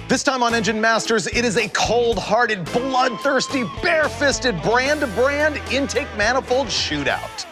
This time on Engine Masters, it is a cold-hearted, bloodthirsty, bare-fisted, brand-to-brand intake manifold shootout.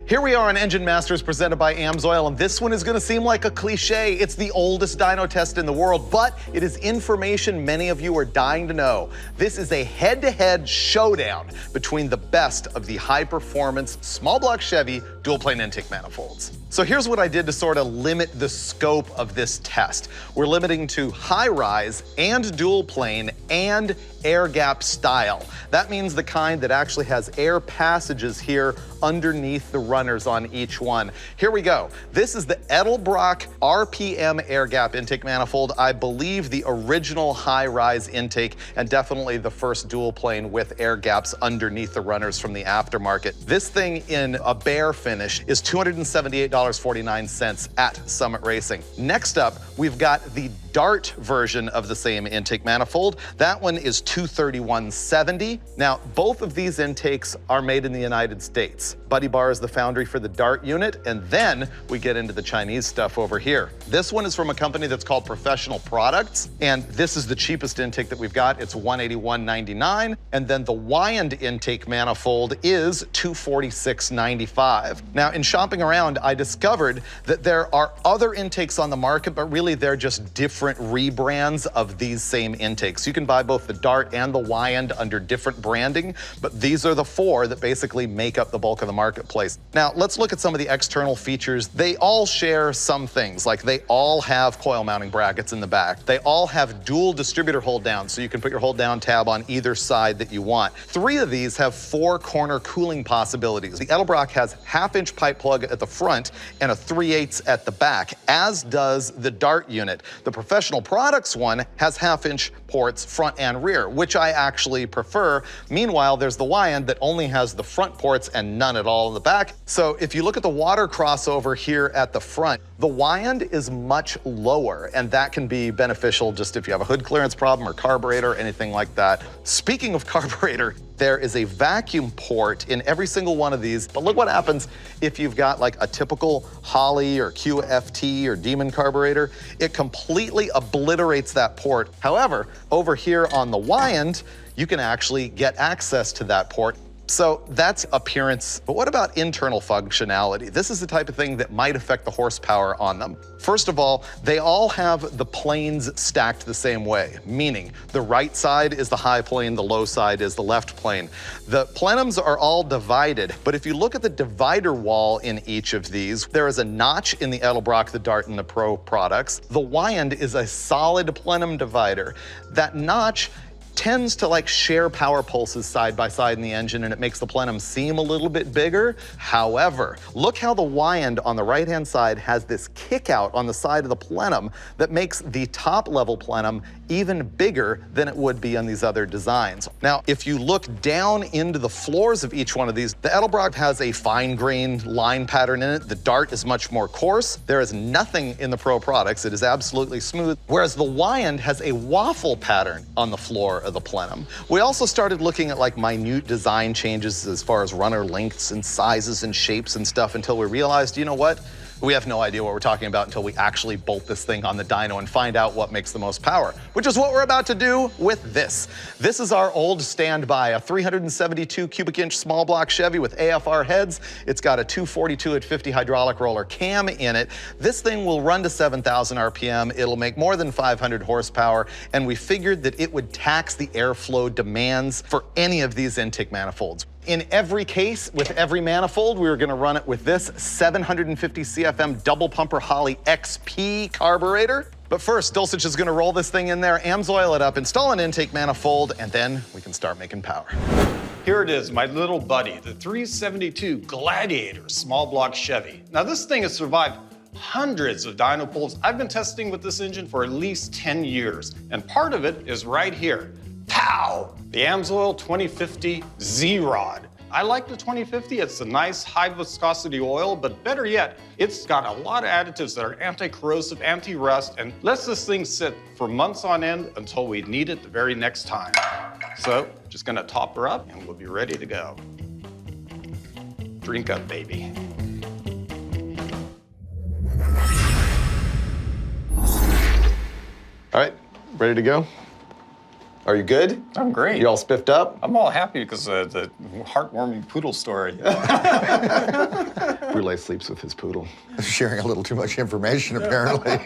Here we are on Engine Masters presented by AMSOIL, and this one is gonna seem like a cliche. It's the oldest dyno test in the world, but it is information many of you are dying to know. This is a head-to-head showdown between the best of the high-performance small block Chevy dual-plane intake manifolds. So here's what I did to sort of limit the scope of this test. We're limiting to high-rise and dual-plane and air gap style. That means the kind that actually has air passages here underneath the runners on each one. Here we go. This is the Edelbrock RPM air gap intake manifold. I believe the original high-rise intake and definitely the first dual plane with air gaps underneath the runners from the aftermarket. This thing in a bare finish is $278.49 at Summit Racing. Next up, we've got the Dart version of the same intake manifold. That one is $231.70. Now, both of these intakes are made in the United States. Buddy Bar is the foundry for the Dart unit, and then we get into the Chinese stuff over here. This one is from a company that's called Professional Products, and this is the cheapest intake that we've got. It's $181.99, and then the Wyand intake manifold is $246.95. Now, in shopping around, I discovered that there are other intakes on the market, but really they're just different rebrands of these same intakes. You can buy both the Dart and the Wyand under different branding, but these are the four that basically make up the bulk of the marketplace. Now, let's look at some of the external features. They all share some things, like they all have coil mounting brackets in the back. They all have dual distributor hold down, so you can put your hold down tab on either side that you want. 3 of these have 4-corner cooling possibilities. The Edelbrock has 1/2-inch pipe plug at the front and a 3/8 at the back, as does the Dart unit. The Professional Products one has 1/2-inch ports front and rear, which I actually prefer. Meanwhile, there's the Wyand that only has the front ports and none at all in the back. So if you look at the water crossover here at the front, the Wyand is much lower, and that can be beneficial just if you have a hood clearance problem or carburetor or anything like that. Speaking of carburetor, there is a vacuum port in every single one of these, but look what happens if you've got like a typical Holley or QFT or Demon carburetor. It completely obliterates that port. However, over here on the Wyand, you can actually get access to that port. So that's appearance, but what about internal functionality? This is the type of thing that might affect the horsepower on them. First of all, they all have the planes stacked the same way, meaning the right side is the high plane, the low side is the left plane. The plenums are all divided, but if you look at the divider wall in each of these, there is a notch in the Edelbrock, the Dart, and the Pro products. The Wyand is a solid plenum divider. That notch tends to like share power pulses side by side in the engine, and it makes the plenum seem a little bit bigger. However, look how the Wyand on the right-hand side has this kick out on the side of the plenum that makes the top level plenum even bigger than it would be on these other designs. Now, if you look down into the floors of each one of these, the Edelbrock has a fine grain line pattern in it. The Dart is much more coarse. There is nothing in the Pro products. It is absolutely smooth, whereas the Wyand has a waffle pattern on the floor of the plenum. We also started looking at like minute design changes as far as runner lengths and sizes and shapes and stuff until we realized, you know what? We have no idea what we're talking about until we actually bolt this thing on the dyno and find out what makes the most power, which is what we're about to do with this. This is our old standby, a 372 cubic inch small block Chevy with AFR heads. It's got a 242 at 50 hydraulic roller cam in it. This thing will run to 7,000 RPM. It'll make more than 500 horsepower, and we figured that it would tax the airflow demands for any of these intake manifolds. In every case, with every manifold, we were gonna run it with this 750 CFM double pumper Holley XP carburetor. But first, Dulcich is gonna roll this thing in there, AMSOIL it up, install an intake manifold, and then we can start making power. Here it is, my little buddy, the 372 Gladiator small block Chevy. Now this thing has survived hundreds of dyno pulls. I've been testing with this engine for at least 10 years, and part of it is right here. Pow! The AMSOIL 2050 Z-Rod. I like the 2050. It's a nice high viscosity oil, but better yet, it's got a lot of additives that are anti-corrosive, anti-rust, and lets this thing sit for months on end until we need it the very next time. So, just gonna top her up and we'll be ready to go. Drink up, baby. All right, ready to go? Are you good? I'm great. You all spiffed up? I'm all happy because of the heartwarming poodle story. Brule sleeps with his poodle. Sharing a little too much information, apparently.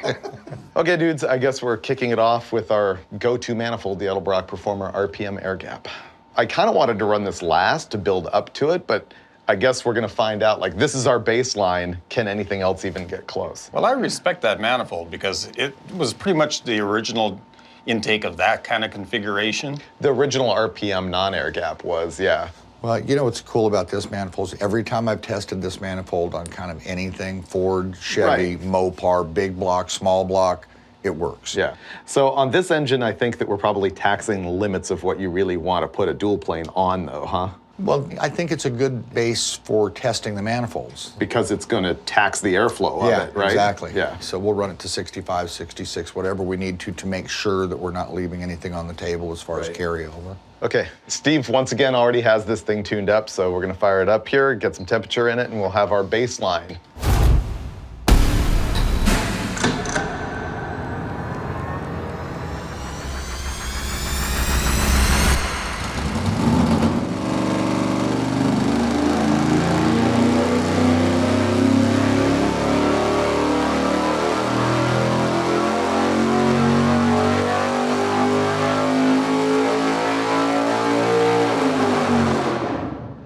Okay, dudes, I guess we're kicking it off with our go-to manifold, the Edelbrock Performer RPM air gap. I kind of wanted to run this last to build up to it, but I guess we're gonna find out, like, this is our baseline. Can anything else even get close? Well, I respect that manifold because it was pretty much the original intake of that kind of configuration. The original RPM non-air gap was, yeah. Well, you know what's cool about this manifold is every time I've tested this manifold on kind of anything, Ford, Chevy, Right. Mopar, big block, small block, it works. Yeah. So on this engine, I think that we're probably taxing the limits of what you really want to put a dual plane on, though, huh? Well, I think it's a good base for testing the manifolds. Because it's going to tax the airflow of it, right? Exactly. Yeah. So we'll run it to 65, 66, whatever we need to make sure that we're not leaving anything on the table as far as carryover. Okay, Steve once again already has this thing tuned up, so we're gonna fire it up here, get some temperature in it, and we'll have our baseline.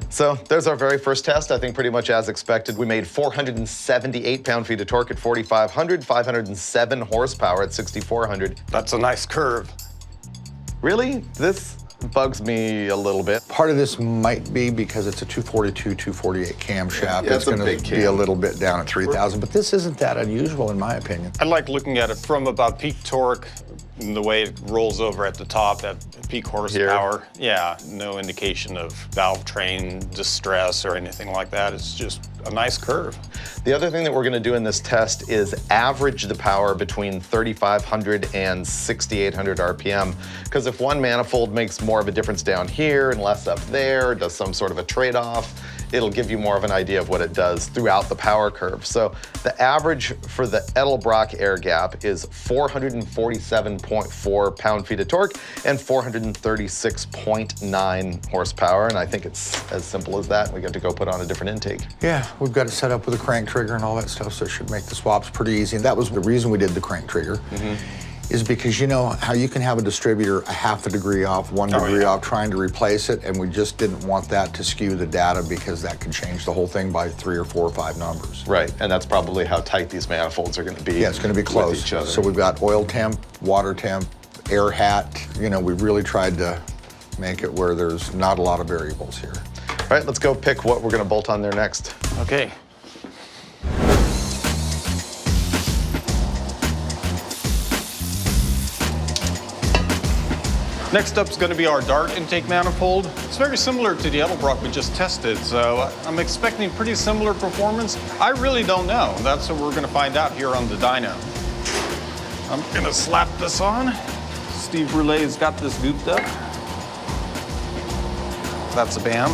So there's our very first test, I think pretty much as expected. We made 478 pound-feet of torque at 4,500, 507 horsepower at 6,400. That's a nice curve. Really? This bugs me a little bit. Part of this might be because it's a 242, 248 camshaft. Yeah, it's it's a going big to be a cam. little bit down at 3,000, but this isn't that unusual in my opinion. I like looking at it from about peak torque, and the way it rolls over at the top at peak horsepower. Yeah, no indication of valve train distress or anything like that. It's just a nice curve. The other thing that we're gonna do in this test is average the power between 3,500 and 6,800 RPM. Because if one manifold makes more of a difference down here and less up there, does some sort of a trade-off, it'll give you more of an idea of what it does throughout the power curve. So the average for the Edelbrock air gap is 447.4 pound-feet of torque and 436.9 horsepower. And I think it's as simple as that. We get to go put on a different intake. Yeah, we've got it set up with a crank trigger and all that stuff, so it should make the swaps pretty easy. And that was the reason we did the crank trigger, is because you know how you can have a distributor a half a degree off, 1 degree off, trying to replace it, and we just didn't want that to skew the data because that could change the whole thing by 3 or 4 or 5 numbers. Right, and that's probably how tight these manifolds are going to be. Yeah, it's going to be close. With each other. So we've got oil temp, water temp, air hat. You know, we've really tried to make it where there's not a lot of variables here. All right, let's go pick what we're going to bolt on there next. Okay. Next up is going to be our Dart intake manifold. It's very similar to the Edelbrock we just tested, so I'm expecting pretty similar performance. I really don't know. That's what we're going to find out here on the dyno. I'm going to slap this on. Steve Brulet's got this gooped up. That's a BAM.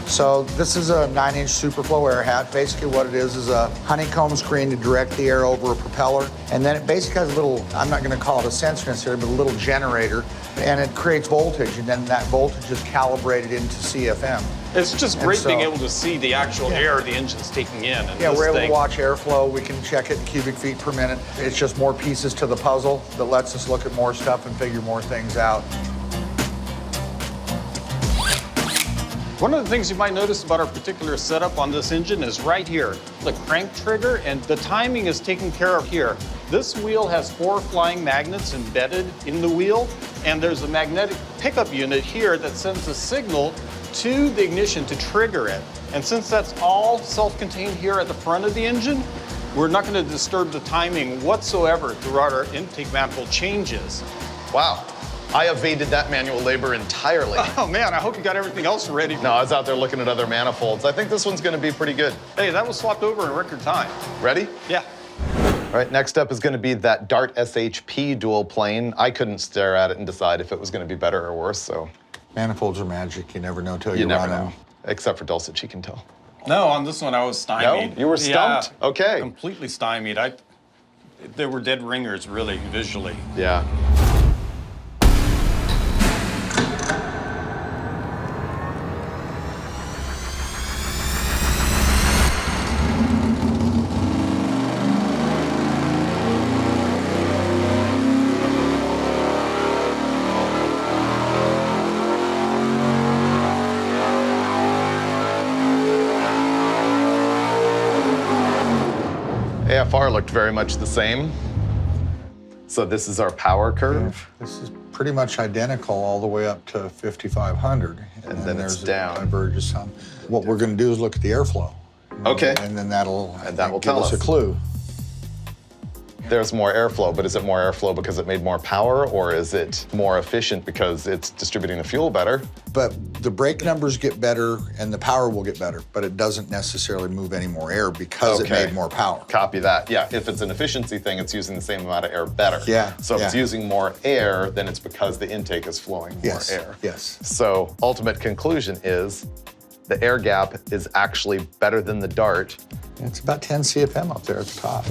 So this is a 9-inch Superflow air hat. Basically what it is a honeycomb screen to direct the air over a propeller. And then it basically has a little, I'm not gonna call it a sensor necessarily, but a little generator. And it creates voltage, and then that voltage is calibrated into CFM. It's just great so- being able to see the actual air the engine's taking in. And Yeah, this we're able thing, to watch airflow. We can check it in cubic feet per minute. It's just more pieces to the puzzle that lets us look at more stuff and figure more things out. One of the things you might notice about our particular setup on this engine is right here, the crank trigger, and the timing is taken care of here. This wheel has 4 flying magnets embedded in the wheel, and there's a magnetic pickup unit here that sends a signal to the ignition to trigger it. And since that's all self-contained here at the front of the engine, we're not going to disturb the timing whatsoever throughout our intake manifold changes. Wow. I evaded that manual labor entirely. Oh man, I hope you got everything else ready. No, I was out there looking at other manifolds. I think this one's gonna be pretty good. Hey, that was swapped over in record time. Ready? Yeah. All right, next up is gonna be that Dart SHP dual plane. I couldn't stare at it and decide if it was gonna be better or worse, so. Manifolds are magic. You never know till you never run know. them. Except for Dulcet, she can tell. No, on this one I was stymied. No? You were stumped? Yeah, Okay. completely stymied. There were dead ringers, really, visually. Yeah. AFR looked very much the same. So this is our power curve. This is pretty much identical all the way up to 5,500. And then it's there's down. It diverges some. What we're going to do is look at the airflow. Okay. And then that'll will give tell us us. a clue. There's more airflow, but is it more airflow because it made more power, or is it more efficient because it's distributing the fuel better? But the brake numbers get better and the power will get better, but it doesn't necessarily move any more air because it made more power. Copy that. Yeah, if it's an efficiency thing, it's using the same amount of air better. Yeah, So if it's yeah. using more air, then it's because the intake is flowing more Yes, air. yes. So ultimate conclusion is the air gap is actually better than the Dart. It's about 10 CFM up there at the top.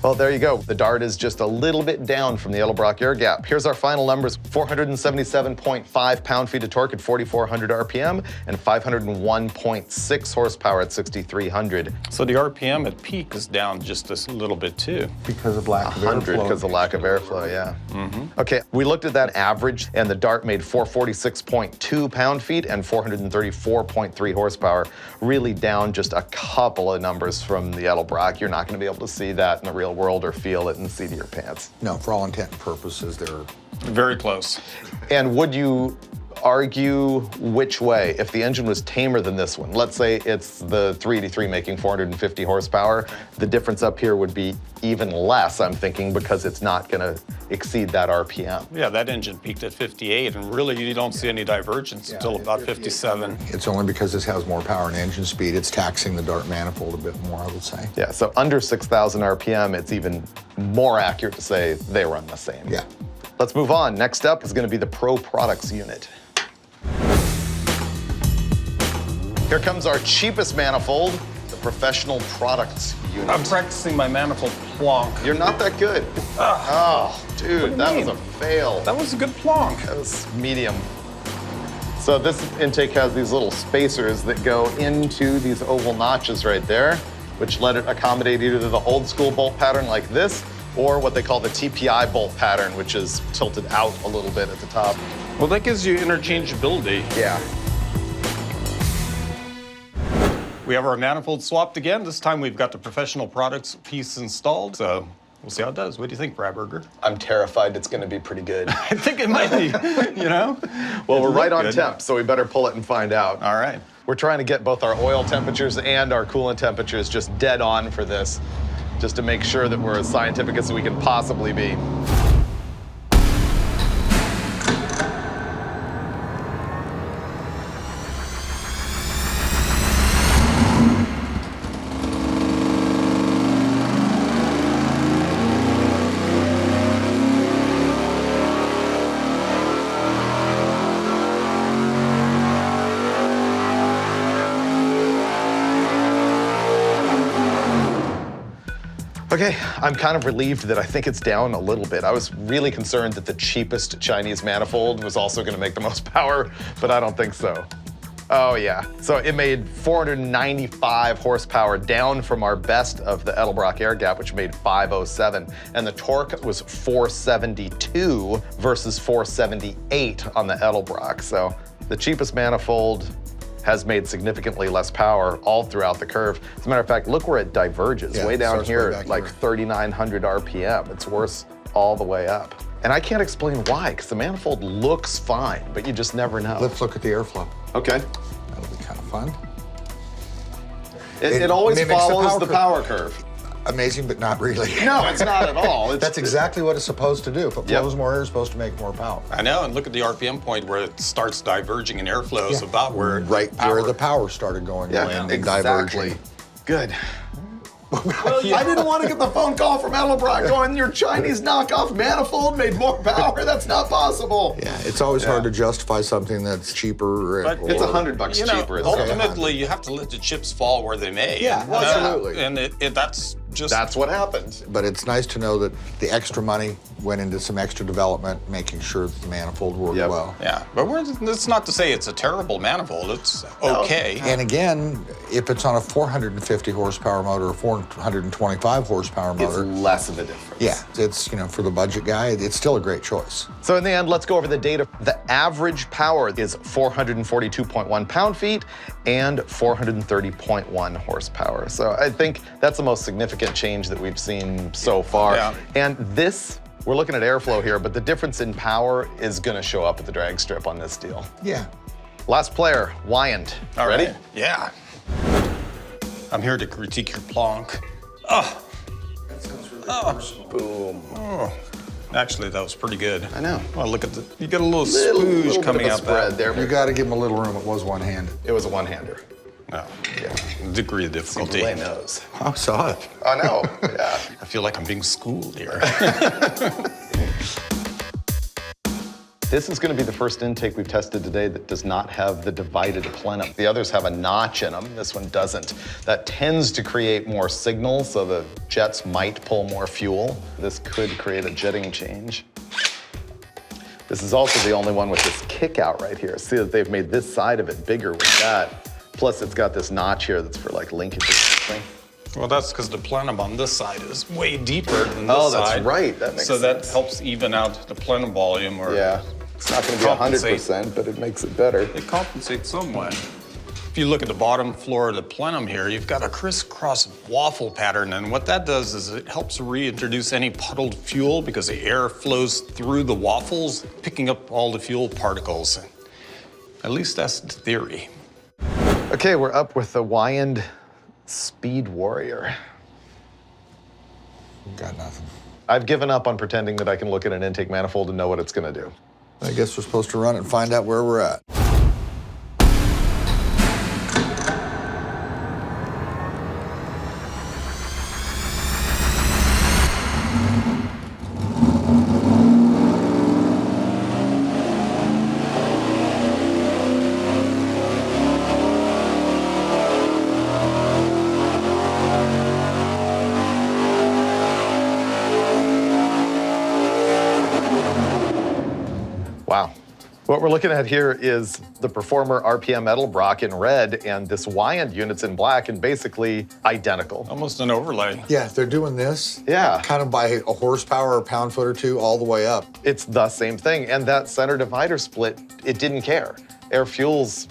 Well, there you go. The Dart is just a little bit down from the Edelbrock air gap. Here's our final numbers: 477.5 pound-feet of torque at 4,400 RPM and 501.6 horsepower at 6,300. So the RPM at peak is down just a little bit too. Because of lack of 100 airflow. because of lack of airflow, yeah. Okay, we looked at that average, and the Dart made 446.2 pound-feet and 434.3 horsepower, really down just a couple of numbers from the Edelbrock. You're not going to be able to see that in the real world or feel it in the seat of your pants. No, for all intent and purposes, they're Very close. And would you argue which way? If the engine was tamer than this one, let's say it's the 383 making 450 horsepower, the difference up here would be even less, I'm thinking, because it's not going to exceed that RPM. Yeah, that engine peaked at 58, and really you don't see any divergence until about 57. It's only because this has more power and engine speed. It's taxing the Dart manifold a bit more, I would say. Yeah, so under 6,000 RPM, it's even more accurate to say they run the same. Yeah. Let's move on. Next up is going to be the Pro Products unit. Here comes our cheapest manifold, the Professional Products unit. I'm practicing my manifold plonk. You're not that good. Oh, dude, that was a fail. That was a good plonk. That was medium. So this intake has these little spacers that go into these oval notches right there, which let it accommodate either the old school bolt pattern like this, or what they call the TPI bolt pattern, which is tilted out a little bit at the top. Well, that gives you interchangeability. Yeah. We have our manifold swapped again. This time we've got the Professional Products piece installed, so we'll see how it does. What do you think, Bradburger? I'm terrified it's gonna be pretty good. I think it might be, you know? Well, we're right on Good. temp, so we better pull it and find out. All right. We're trying to get both our oil temperatures and our coolant temperatures just dead on for this, just to make sure that we're as scientific as we can possibly be. Okay, I'm kind of relieved that I think it's down a little bit. I was really concerned that the cheapest Chinese manifold was also gonna make the most power, but I don't think so. Oh yeah, so it made 495 horsepower down from our best of the Edelbrock air gap, which made 507. And the torque was 472 versus 478 on the Edelbrock. So the cheapest manifold has made significantly less power all throughout the curve. As a matter of fact, look where it diverges. Yeah, way it down starts way here, back like here. 3,900 RPM. It's worse all the way up. And I can't explain why, because the manifold looks fine, but you just never know. Let's look at the airflow. Okay. That'll be kind of fun. It always mimics the follows power the curve. power curve. amazing, but not really. No, it's not at all. That's exactly what it's supposed to do. If it flows more air, it's supposed to make more power. I know, and look at the RPM point where it starts diverging and airflow is about where where the power started going, and diverging. Good. I didn't want to get the phone call from Edelbrock going, your Chinese knockoff manifold made more power. That's not possible. Yeah, it's always hard to justify something that's cheaper. But it's $100 cheaper. Ultimately, you have to let the chips fall where they may. Yeah, absolutely. And that's what happened. But it's nice to know that the extra money went into some extra development, making sure that the manifold worked well. Yeah, but it's not to say it's a terrible manifold. It's okay. And again, if it's on a 450 horsepower motor or 425 horsepower motor, it's less of a difference. Yeah, it's, for the budget guy, it's still a great choice. So in the end, let's go over the data. The average power is 442.1 pound-feet and 430.1 horsepower. So I think that's the most significant change that we've seen so far. Yeah. And this, we're looking at airflow here, but the difference in power is gonna show up at the drag strip on this deal. Yeah. Last player, Wyand. All Ready? right. Yeah. I'm here to critique your plonk. Oh. That sounds really personal. Boom. Oh. Actually, that was pretty good. I know. Well, look at you got a little splooge coming out there. You got to give him a little room. It was one-handed. It was a one-hander. Oh, yeah. Degree of difficulty. Relay knows. I saw it. I know. Yeah. I feel like I'm being schooled here. This is going to be the first intake we've tested today that does not have the divided plenum. The others have a notch in them. This one doesn't. That tends to create more signal, so the jets might pull more fuel. This could create a jetting change. This is also the only one with this kick out right here. See that they've made this side of it bigger with that. Plus it's got this notch here that's for like linkage or something. Well, that's because the plenum on this side is way deeper than this side. Oh, that's right. That makes sense. So that helps even out the plenum volume. Or yeah. It's not going to be 100%, but it makes it better. It compensates somewhat. If you look at the bottom floor of the plenum here, you've got a crisscross waffle pattern, and what that does is it helps reintroduce any puddled fuel because the air flows through the waffles, picking up all the fuel particles. At least that's the theory. Okay, we're up with the Wyand Speed Warrior. Got nothing. I've given up on pretending that I can look at an intake manifold and know what it's going to do. I guess we're supposed to run it and find out where we're at. Wow. What we're looking at here is the Performer RPM Edelbrock in red and this Wyand unit's in black and basically identical. Almost an overlay. Yeah, they're doing this. Yeah. Kind of by a horsepower or pound-foot or two all the way up. It's the same thing. And that center divider split, it didn't care. Air fuel's,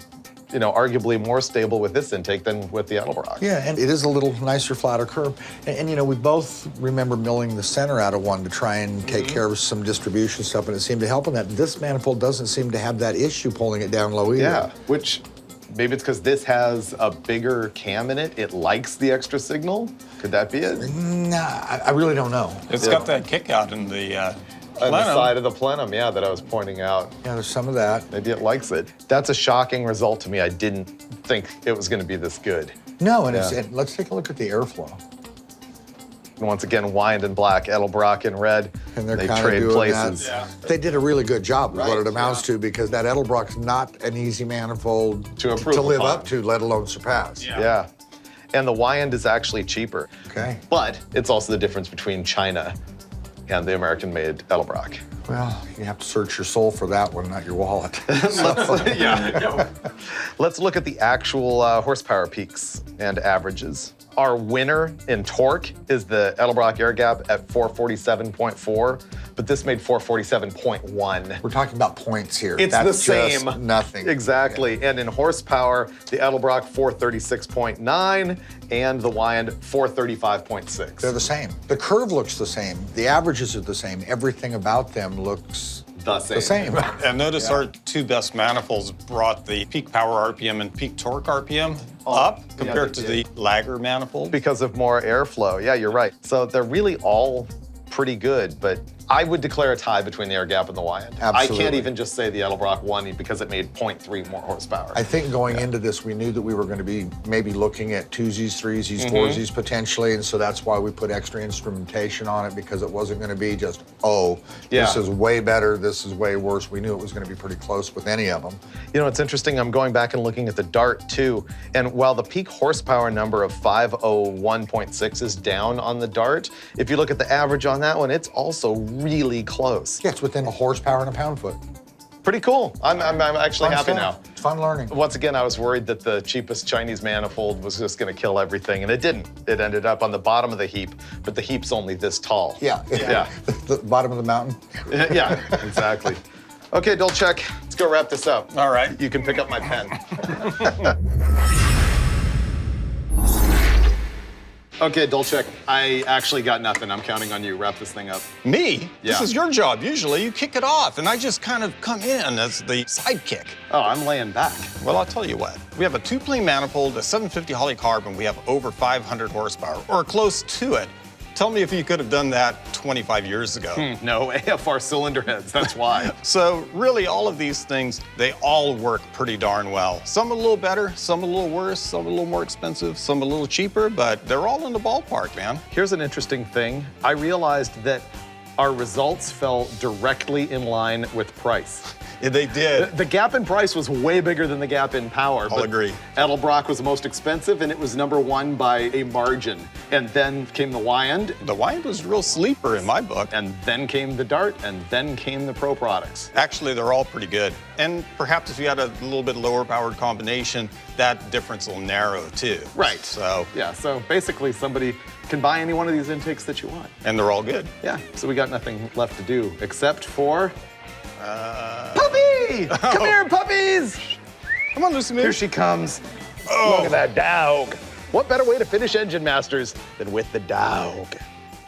arguably more stable with this intake than with the Edelbrock. Yeah, and it is a little nicer, flatter curve. And we both remember milling the center out of one to try and take care of some distribution stuff, and it seemed to help in that. This manifold doesn't seem to have that issue pulling it down low either. Yeah, which maybe it's because this has a bigger cam in it. It likes the extra signal. Could that be it? Nah, I really don't know. It's got that kick out in the on the side of the plenum, yeah, that I was pointing out. Yeah, there's some of that. Maybe it likes it. That's a shocking result to me. I didn't think it was going to be this good. No, and let's take a look at the airflow. And once again, Wyand in black, Edelbrock in red. And they trade doing places. That. Yeah. They did a really good job with what it amounts to, because that Edelbrock's not an easy manifold to live up to, let alone surpass. Yeah. And the Wyand is actually cheaper. Okay. But it's also the difference between China and the American-made Edelbrock. Well, you have to search your soul for that one, not your wallet. Let's look at the actual horsepower peaks and averages. Our winner in torque is the Edelbrock air gap at 447.4, but this made 447.1. We're talking about points here. It's That's the same. Just nothing. Exactly. And in horsepower, the Edelbrock 436.9 and the Wyand 435.6. They're the same. The curve looks the same. The averages are the same. Everything about them looks the same. And notice our two best manifolds brought the peak power RPM and peak torque RPM up compared to the lagger manifold. Because of more airflow. Yeah, you're right. So they're really all pretty good, but I would declare a tie between the air gap and the Wyand. Absolutely. I can't even just say the Edelbrock won because it made 0.3 more horsepower. I think going into this, we knew that we were going to be maybe looking at 2Zs, 3Zs, 4Zs potentially, and so that's why we put extra instrumentation on it, because it wasn't going to be just, oh, this is way better, this is way worse. We knew it was going to be pretty close with any of them. You know, it's interesting, I'm going back and looking at the Dart too, and while the peak horsepower number of 501.6 is down on the Dart, if you look at the average on that one, it's also really close. Yeah, it's within a horsepower and a pound-foot. Pretty cool. I'm actually happy now. It's fun learning. Once again, I was worried that the cheapest Chinese manifold was just going to kill everything, and it didn't. It ended up on the bottom of the heap, but the heap's only this tall. Yeah. The bottom of the mountain. Yeah, exactly. Okay, Dolchek, let's go wrap this up. All right. You can pick up my pen. Okay, Dolchek, I actually got nothing. I'm counting on you. Wrap this thing up. Me? Yeah. This is your job. Usually you kick it off, and I just kind of come in as the sidekick. Oh, I'm laying back. Well, I'll tell you what. We have a 2-plane manifold, a 750 Holley carb, and we have over 500 horsepower, or close to it. Tell me if you could have done that 25 years ago. No, AFR cylinder heads, that's why. So really, all of these things, they all work pretty darn well. Some a little better, some a little worse, some a little more expensive, some a little cheaper, but they're all in the ballpark, man. Here's an interesting thing. I realized that our results fell directly in line with price. Yeah, they did. The gap in price was way bigger than the gap in power. I'll agree. Edelbrock was the most expensive, and it was #1 by a margin. And then came the Wyand. The Wyand was a real sleeper in my book. And then came the Dart, and then came the Pro products. Actually, they're all pretty good. And perhaps if you had a little bit lower powered combination, that difference will narrow too. Right. So. Yeah, so basically somebody can buy any one of these intakes that you want. And they're all good. Yeah, so we got nothing left to do except for... Puppy! Come here, puppies! Come on, Lucy. Here she comes. Oh. Look at that dog. What better way to finish Engine Masters than with the dog?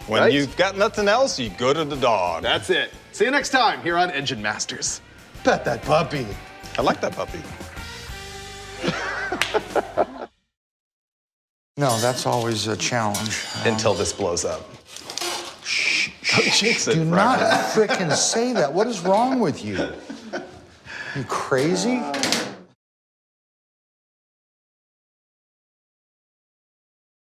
When Right? you've got nothing else, you go to the dog. That's it. See you next time here on Engine Masters. Pet that puppy. I like that puppy. No, that's always a challenge. Until this blows up. Don't jinx it, Do not frickin' say that. What is wrong with you? You crazy?